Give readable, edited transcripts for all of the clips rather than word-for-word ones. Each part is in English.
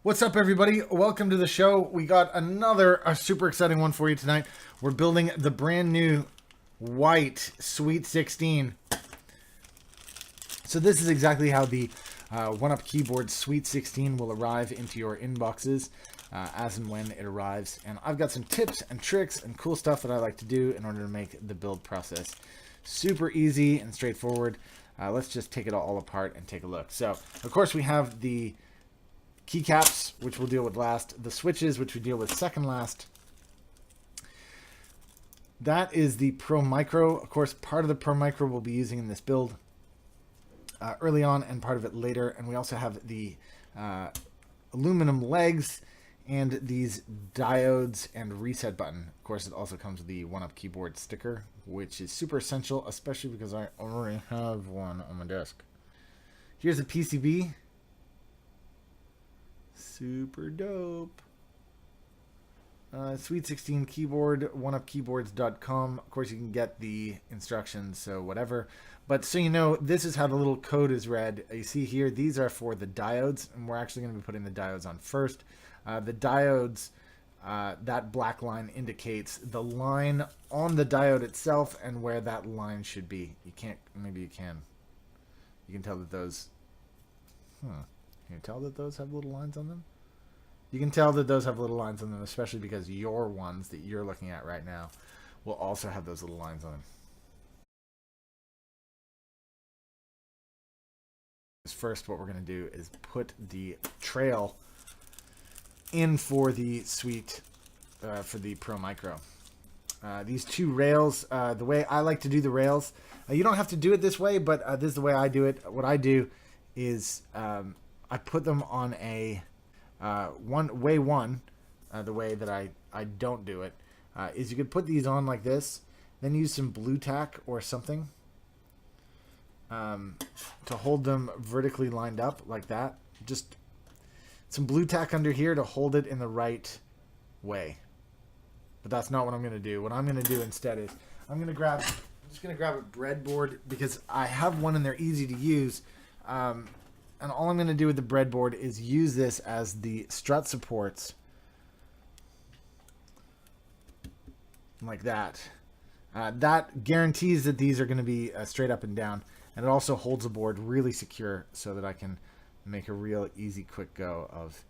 What's up, everybody? Welcome to the show. We got another super exciting one for you tonight. We're building the brand new white Sweet16. So this is exactly how the one-up keyboard Sweet16 will arrive into your inboxes as and when it arrives. And I've got some tips and tricks and cool stuff that I like to do in order to make the build process super easy and straightforward. Let's just take it all apart and take a look. So, of course, we have the keycaps, which we'll deal with last. The switches, which we deal with second last. That is the Pro Micro. Of course, part of the Pro Micro we'll be using in this build early on and part of it later. And we also have the aluminum legs and these diodes and reset button. Of course, it also comes with the one-up keyboard sticker, which is super essential, especially because I already have one on my desk. Here's a PCB. Super dope. Sweet16 keyboard, oneupkeyboards.com. Of course, you can get the instructions, so whatever. But so you know, this is how the little code is read. You see here, these are for the diodes, and we're actually going to be putting the diodes on first. The diodes, that black line indicates the line on the diode itself and where that line should be. You can't, maybe you can. You can tell that those, Can you tell that those have little lines on them? You can tell that those have little lines on them, especially because your ones that you're looking at right now will also have those little lines on them. First, what we're going to do is put the trail in for the for the Pro Micro. These two rails, the way I like to do the rails, you don't have to do it this way, but this is the way I do it. What I do is I put them on a way one. The way that I don't do it is you could put these on like this, then use some blue tack or something to hold them vertically lined up like that. Just some blue tack under here to hold it in the right way. But that's not what I'm going to do. What I'm going to do instead is I'm just going to grab a breadboard because I have one and they're easy to use. And all I'm going to do with the breadboard is use this as the strut supports. Like that. That guarantees that these are going to be straight up and down. And it also holds the board really secure so that I can make a real easy, quick go of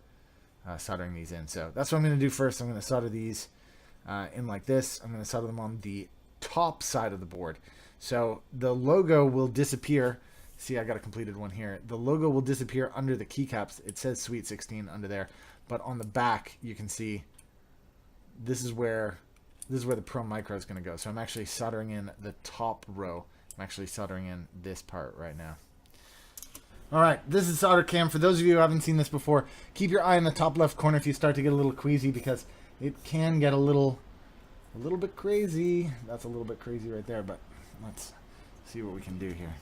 soldering these in. So that's what I'm going to do first. I'm going to solder these in like this. I'm going to solder them on the top side of the board. So the logo will disappear. See, I got a completed one here. The logo will disappear under the keycaps. It says Sweet16 under there, but on the back you can see this is where the Pro Micro is going to go. So I'm actually soldering in the top row. I'm actually soldering in this part right now. All right, this is solder cam. For those of you who haven't seen this before, keep your eye in the top left corner if you start to get a little queasy, because it can get a little bit crazy. That's a little bit crazy right there, but let's see what we can do here.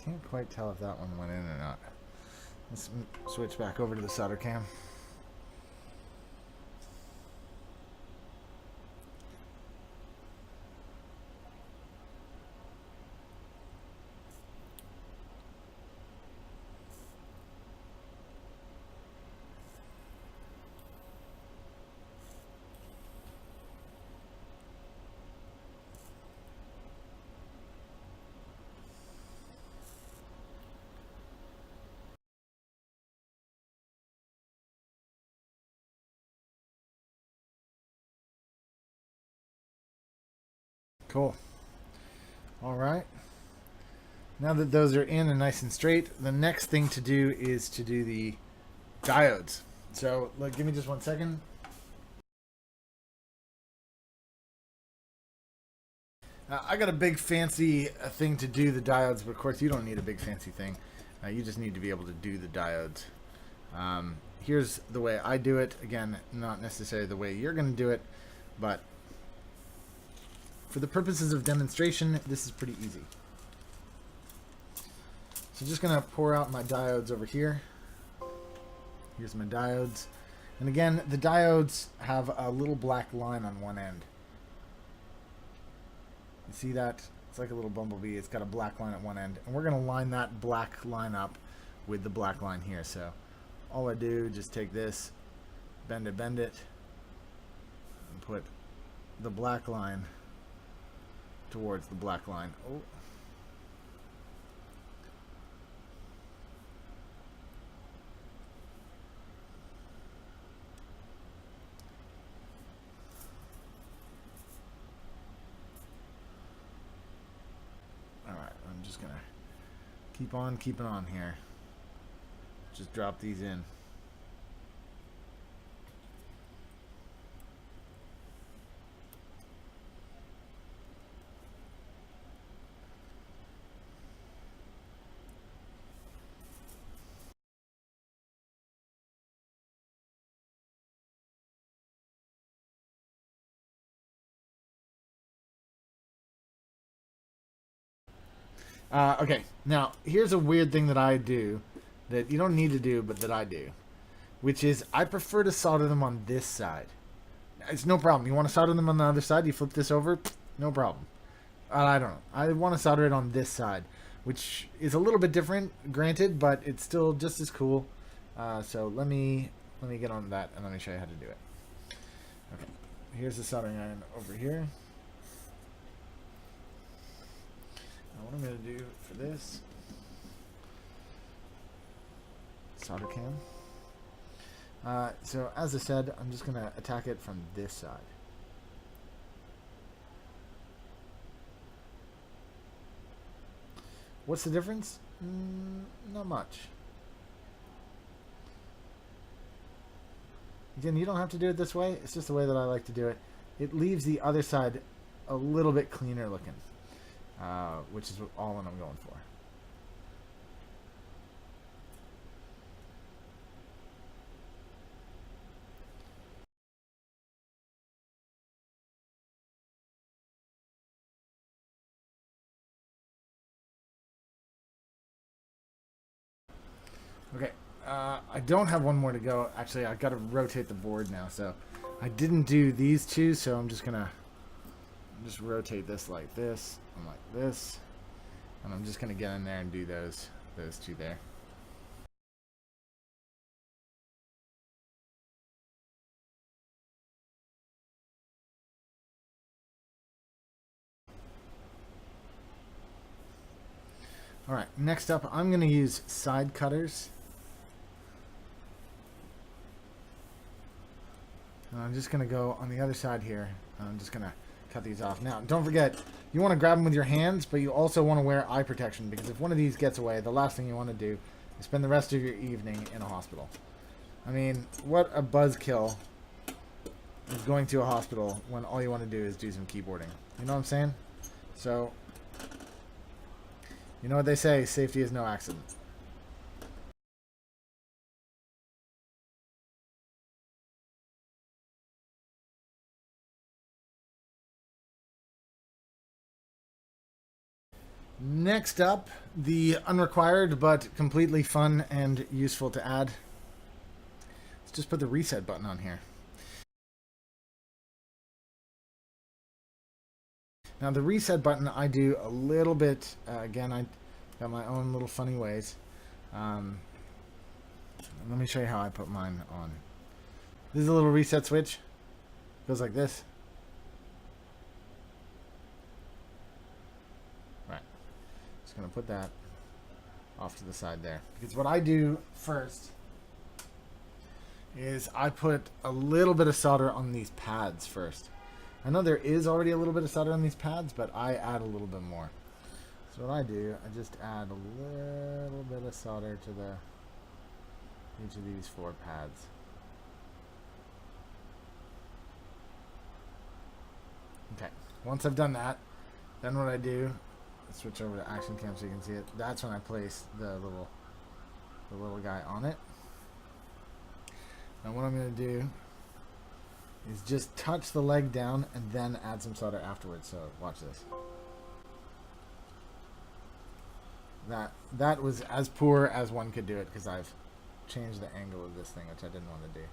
Can't quite tell if that one went in or not. Let's switch back over to the solder cam. Cool. All right. Now that those are in and nice and straight, the next thing to do is to do the diodes. So, look, give me just 1 second. I got a big fancy thing to do the diodes, but of course you don't need a big fancy thing. You just need to be able to do the diodes. Here's the way I do it. Again, not necessarily the way you're going to do it, but for the purposes of demonstration, this is pretty easy. So I'm just going to pour out my diodes over here. Here's my diodes. And again, the diodes have a little black line on one end. You see that? It's like a little bumblebee. It's got a black line at one end. And we're going to line that black line up with the black line here. So all I do, just take this, bend it, and put the black line towards the black line. Oh. Alright, I'm just going to keep on keeping on here. Just drop these in. Okay, now here's a weird thing that I do that you don't need to do, but that I do, which is I prefer to solder them on this side. It's no problem. You want to solder them on the other side, you flip this over, no problem. I don't know. I want to solder it on this side, which is a little bit different, granted, but it's still just as cool. So let me get on that and let me show you how to do it. Okay, here's the soldering iron over here. Now what I'm going to do for this, solder cam. So as I said, I'm just going to attack it from this side. What's the difference? Not much. Again, you don't have to do it this way. It's just the way that I like to do it. It leaves the other side a little bit cleaner looking, which is all that I'm going for. Okay, I don't have one more to go. Actually, I've got to rotate the board now, so I didn't do these two, so I'm just gonna rotate this like this and like this, and I'm just gonna get in there and do those two there. All right, next up, I'm gonna use side cutters. And I'm just gonna go on the other side here. I'm just gonna cut these off. Now, don't forget, you want to grab them with your hands, but you also want to wear eye protection, because if one of these gets away, the last thing you want to do is spend the rest of your evening in a hospital. I mean, what a buzzkill is going to a hospital when all you want to do is do some keyboarding. You know what I'm saying? So, you know what they say, safety is no accident. Next up, the unrequired but completely fun and useful to add. Let's just put the reset button on here. Now the reset button I do a little bit, again, I got my own little funny ways. Let me show you how I put mine on. This is a little reset switch. It goes like this. Just going to put that off to the side there. Because what I do first is I put a little bit of solder on these pads first. I know there is already a little bit of solder on these pads, but I add a little bit more. So what I do, I just add a little bit of solder to each of these 4 pads. Okay, once I've done that, Then what I do, switch over to action cam so you can see it. That's when I place the little guy on it. Now what I'm going to do is just touch the leg down and then add some solder afterwards. So watch this. That was as poor as one could do it because I've changed the angle of this thing, which I didn't want to do.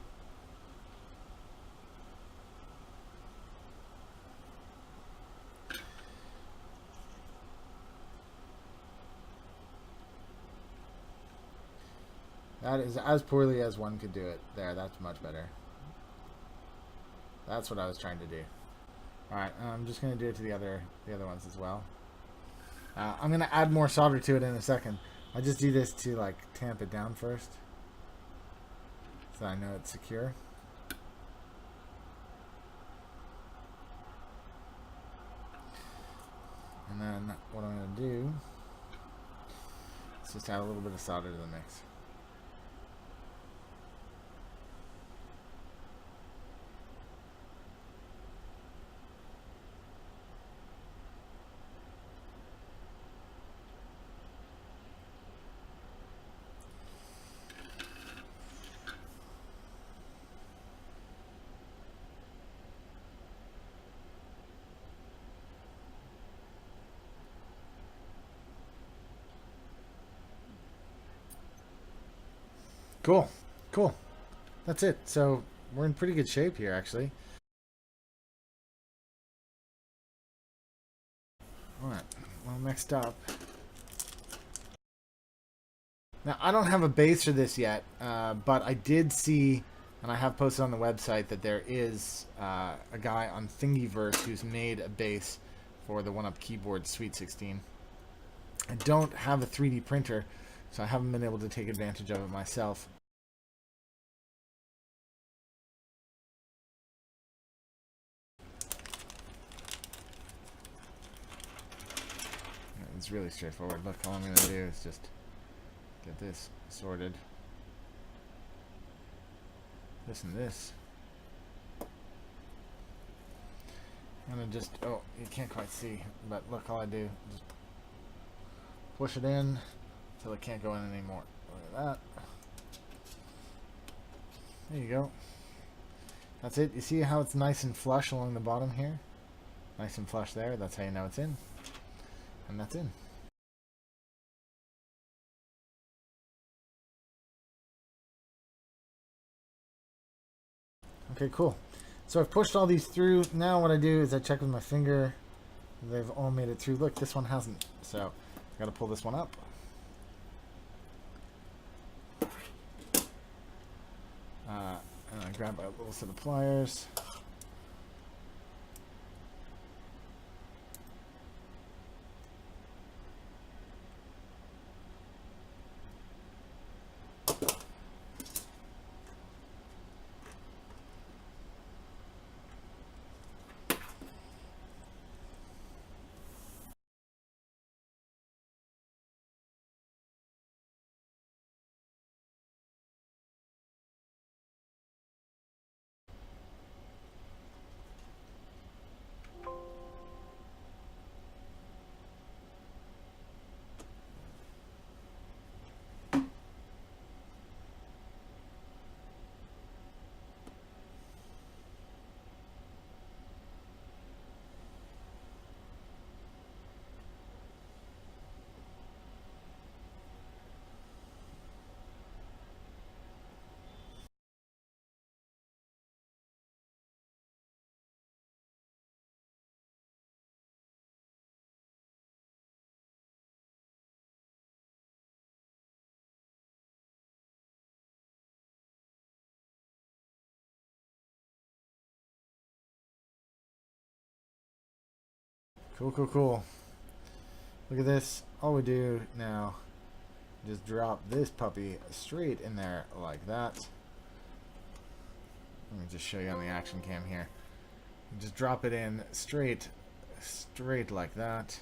That is as poorly as one could do it. There, that's much better. That's what I was trying to do. Alright, I'm just going to do it to the other ones as well. I'm going to add more solder to it in a second. I just do this to like tamp it down first, so I know it's secure. And then what I'm going to do is just add a little bit of solder to the mix. Cool. Cool. That's it. So we're in pretty good shape here, actually. Alright. Well, next up. Now, I don't have a base for this yet, but I did see, and I have posted on the website, that there is a guy on Thingiverse who's made a base for the one-up keyboard Sweet16. I don't have a 3D printer, so I haven't been able to take advantage of it myself. It's really straightforward. Look, all I'm going to do is just get this sorted. This and this. I'm going to just, oh, you can't quite see, but look, all I do, just push it in until it can't go in anymore. Look at that. There you go. That's it. You see how it's nice and flush along the bottom here? Nice and flush there. That's how you know it's in. And that's in. Okay, cool. So I've pushed all these through. Now what I do is I check with my finger. They've all made it through. Look, this one hasn't. So I gotta pull this one up. And I grab a little set of pliers. Cool, cool, cool. Look at this. All we do now, just drop this puppy straight in there like that. Let me just show you on the action cam here. Just drop it in straight like that.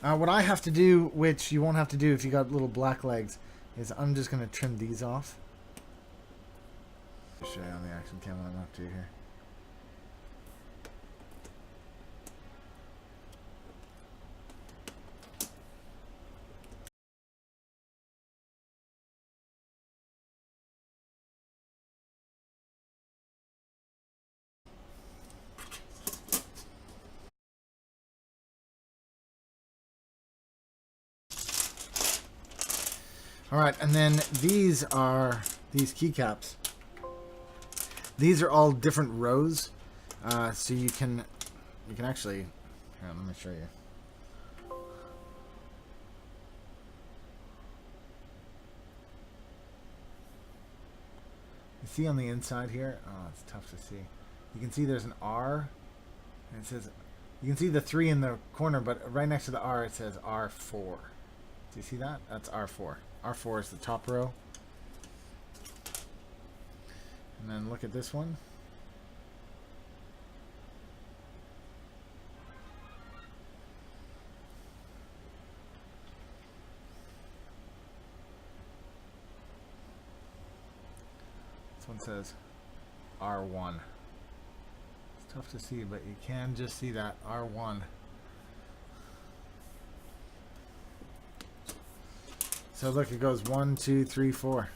What I have to do, which you won't have to do if you got little black legs, is I'm just going to trim these off. I'll show you on the action cam what I'm up to here. All right, and then these are these keycaps. These are all different rows, so you can actually. Here, let me show you. You see on the inside here? Oh, it's tough to see. You can see there's an R, and it says. You can see the 3 in the corner, but right next to the R it says R4. Do you see that? That's R4. R4 is the top row. And then look at this one. This one says R1. It's tough to see, but you can just see that R1. So look, it goes 1, 2, 3, 4.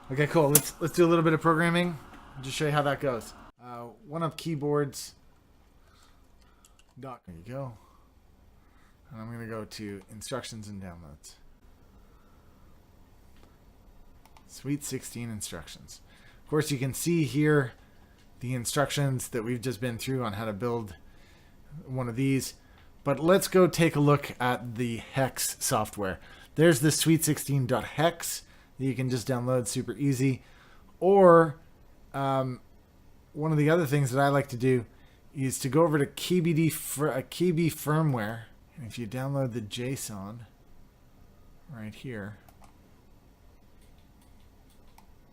Okay, cool. Let's do a little bit of programming. Just show you how that goes. One up keyboards. There you go. And I'm going to go to instructions and downloads. Sweet16 instructions. Of course, you can see here the instructions that we've just been through on how to build one of these. But let's go take a look at the hex software. There's the Sweet16.hex that you can just download super easy. Or one of the other things that I like to do is to go over to KeyB firmware. And if you download the JSON right here,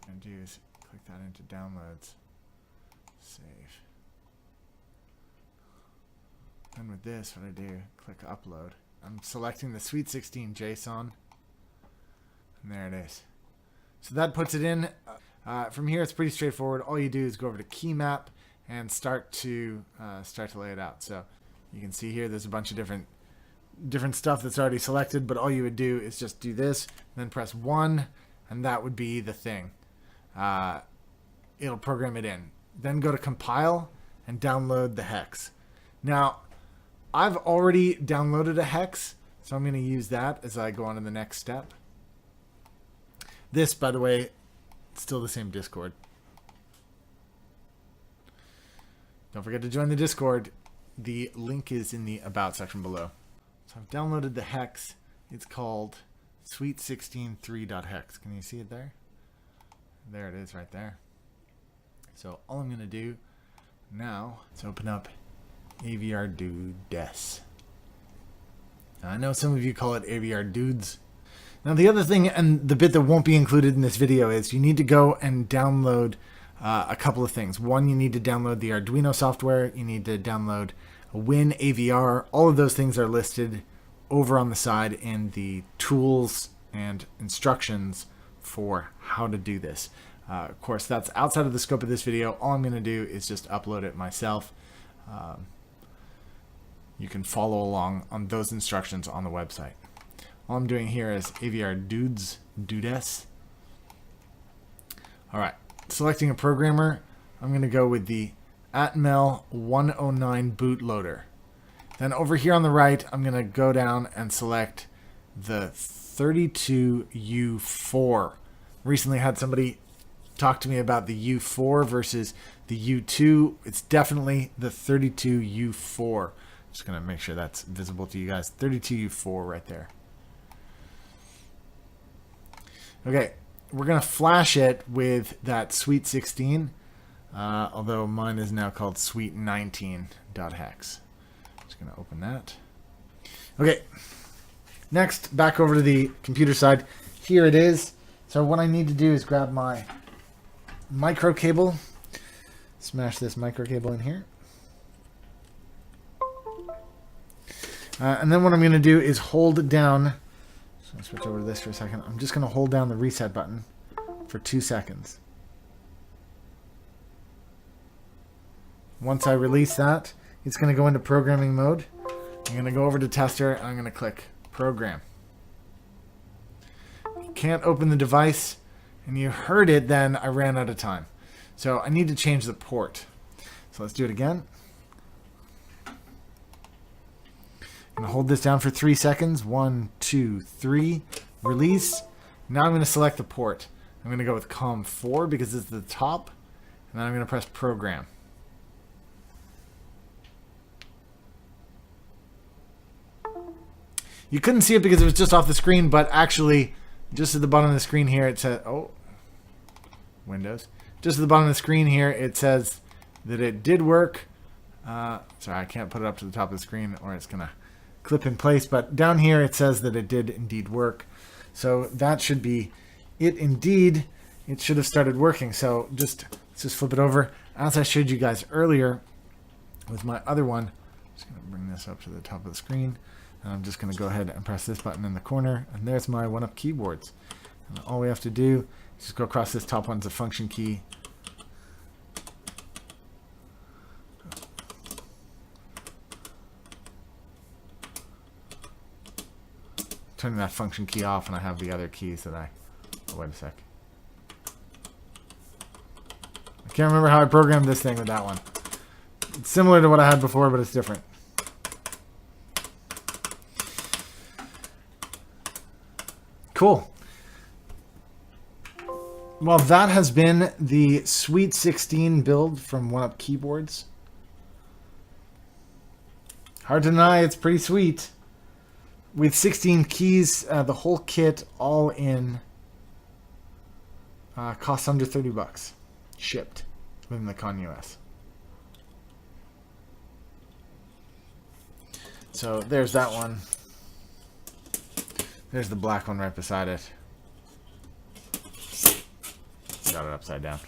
what I'm going to do is click that into downloads, save. And with this, what I do, click upload. I'm selecting the Sweet16 JSON, and there it is. So that puts it in. From here, it's pretty straightforward. All you do is go over to key map and start to lay it out. So you can see here, there's a bunch of different stuff that's already selected, but all you would do is just do this, then press 1, and that would be the thing. It'll program it in. Then go to compile and download the hex. Now, I've already downloaded a hex, so I'm going to use that as I go on to the next step. This, by the way, still the same Discord. Don't forget to join the Discord. The link is in the About section below. So I've downloaded the hex. It's called Sweet16.3.hex. Can you see it there? There it is right there. So all I'm going to do now is open up AVR Diodes. Now, I know some of you call it AVR Dudes. Now the other thing, and the bit that won't be included in this video, is you need to go and download a couple of things. One, you need to download the Arduino software. You need to download a WinAVR. All of those things are listed over on the side in the tools and instructions for how to do this. Of course, that's outside of the scope of this video. All I'm going to do is just upload it myself. You can follow along on those instructions on the website. All I'm doing here is AVR Diodes. All right, selecting a programmer. I'm going to go with the Atmel 109 bootloader. Then over here on the right, I'm going to go down and select the 32U4. Recently had somebody talk to me about the U4 versus the U2. It's definitely the 32U4. Just going to make sure that's visible to you guys. 32U4 right there. Okay, we're going to flash it with that Sweet16. although mine is now called Sweet19.hex. Just going to open that. Okay, next, back over to the computer side. Here it is. So what I need to do is grab my micro cable, smash this micro cable in here. And then what I'm going to do is hold down, so I'll switch over to this for a second. I'm just going to hold down the reset button for 2 seconds. Once I release that, it's going to go into programming mode. I'm going to go over to tester, and I'm going to click program. You can't open the device, and you heard it then. I ran out of time. So I need to change the port. So let's do it again. I'm going to hold this down for 3 seconds. 1, 2, 3. Release. Now I'm going to select the port. I'm going to go with COM4 because it's the top. And then I'm going to press program. You couldn't see it because it was just off the screen, but actually, just at the bottom of the screen here, it says, oh, Windows. Just at the bottom of the screen here, it says that it did work. Sorry, I can't put it up to the top of the screen or it's going to clip in place, but down here it says that it did indeed work. So that should be it indeed. It should have started working. So let's just flip it over. As I showed you guys earlier with my other one, I'm just going to bring this up to the top of the screen. And I'm just going to go ahead and press this button in the corner. And there's my 1UP keyboards. And all we have to do is just go across this top one. It's a function key. Turning that function key off, and I have the other keys that oh, wait a sec. I can't remember how I programmed this thing with that one. It's similar to what I had before, but it's different. Cool. Well, that has been the Sweet16 build from 1UP Keyboards. Hard to deny, it's pretty sweet. With 16 keys, the whole kit all in costs under $30 shipped within the Con US. So there's that one. There's the black one right beside it. Got it upside down.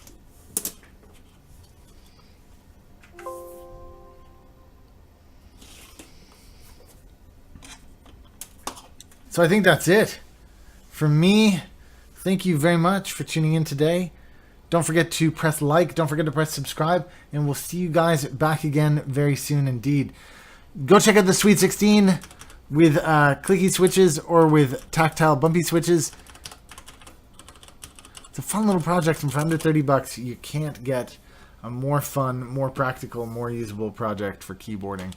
So I think that's it. For me, thank you very much for tuning in today. Don't forget to press like. Don't forget to press subscribe. And we'll see you guys back again very soon indeed. Go check out the Sweet16 with clicky switches or with tactile bumpy switches. It's a fun little project, and for under $30, you can't get a more fun, more practical, more usable project for keyboarding.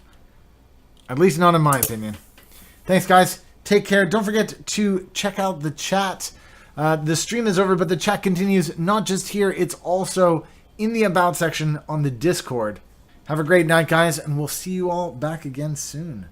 At least not in my opinion. Thanks, guys. Take care. Don't forget to check out the chat. The stream is over, but the chat continues not just here. It's also in the About section on the Discord. Have a great night, guys, and we'll see you all back again soon.